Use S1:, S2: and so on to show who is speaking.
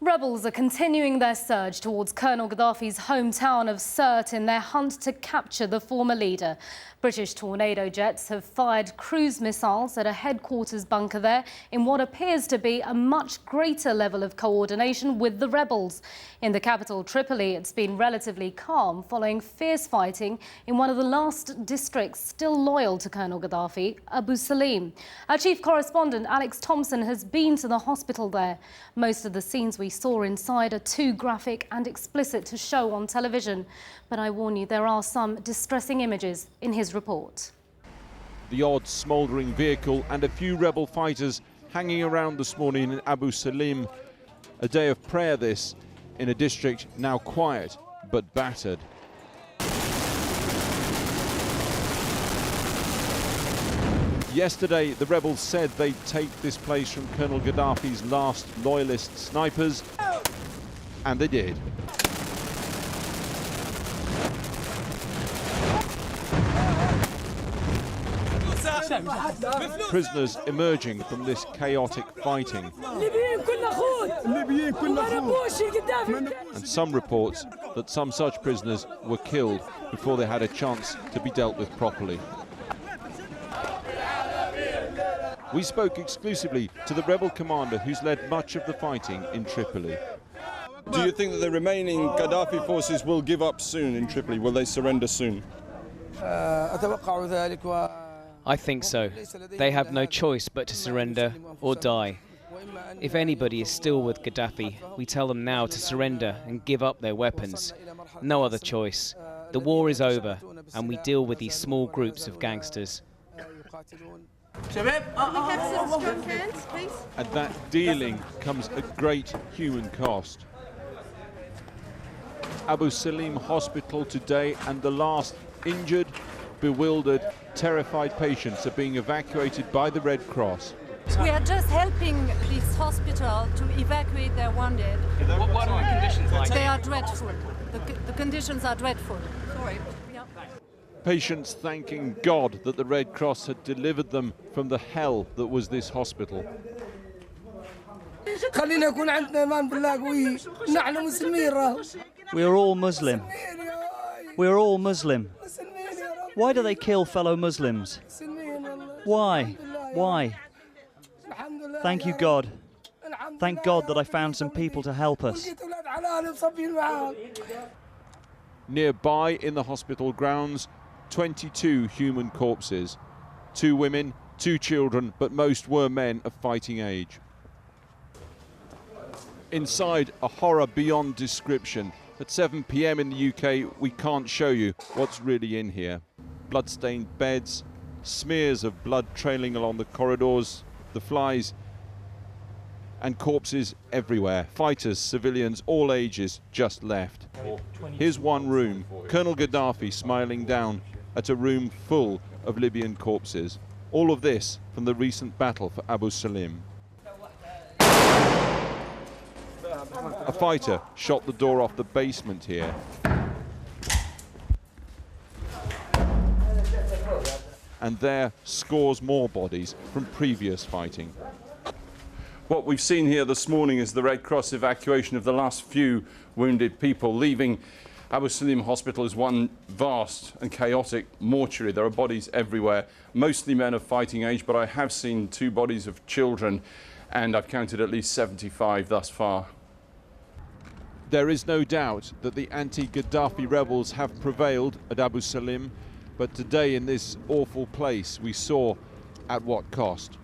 S1: Rebels are continuing their surge towards Colonel Gaddafi's hometown of Sirte in their hunt to capture the former leader. British Tornado jets have fired cruise missiles at a headquarters bunker there in what appears to be a much greater level of coordination with the rebels. In the capital, Tripoli, it's been relatively calm following fierce fighting in one of the last districts still loyal to Colonel Gaddafi, Abu Salim. Our chief correspondent, Alex Thomson, has been to the hospital there. Most of the scenes we saw inside are too graphic and explicit to show on television. But I warn you, there are some distressing images in his report.
S2: The odd smouldering vehicle and a few rebel fighters hanging around this morning in Abu Salim. A day of prayer this, in a district now quiet but battered. Yesterday, the rebels said they'd take this place from Colonel Gaddafi's last loyalist snipers, and they did. Prisoners emerging from this chaotic fighting. And some reports that some such prisoners were killed before they had a chance to be dealt with properly. We spoke exclusively to the rebel commander who's led much of the fighting in Tripoli.
S3: Do you think that the remaining Gaddafi forces will give up soon in Tripoli? Will they surrender soon?
S4: I think so. They have no choice but to surrender or die. If anybody is still with Gaddafi, we tell them now to surrender and give up their weapons. No other choice. The war is over, and we deal with these small groups of gangsters.
S5: Can we have some strong hands, please?
S2: And that dealing comes at great human cost. Abu Salim Hospital today, and the last injured, bewildered, terrified patients are being evacuated by the Red Cross.
S6: We are just helping this hospital to evacuate their wounded.
S4: What are the conditions like?
S6: They are dreadful. The conditions are dreadful. Sorry. Yeah.
S2: Patients thanking God that the Red Cross had delivered them from the hell that was this hospital.
S7: We are all Muslim. We are all Muslim. Why do they kill fellow Muslims? Why? Why? Thank you, God. Thank God that I found some people to help us.
S2: Nearby in the hospital grounds, 22 human corpses. 2 women, 2 children, but most were men of fighting age. Inside, a horror beyond description. At 7 p.m. in the UK, we can't show you what's really in here. Blood-stained beds, smears of blood trailing along the corridors, the flies, and corpses everywhere. Fighters, civilians, all ages just left. Here's one room, Colonel Gaddafi smiling down at a room full of Libyan corpses. All of this from the recent battle for Abu Salim. A fighter shot the door off the basement here. And there, scores more bodies from previous fighting.
S3: What we've seen here this morning is the Red Cross evacuation of the last few wounded people, leaving Abu Salim Hospital as one vast and chaotic mortuary. There are bodies everywhere, mostly men of fighting age, but I have seen 2 bodies of children, and I've counted at least 75 thus far.
S2: There is no doubt that the anti-Gaddafi rebels have prevailed at Abu Salim, but today in this awful place we saw at what cost.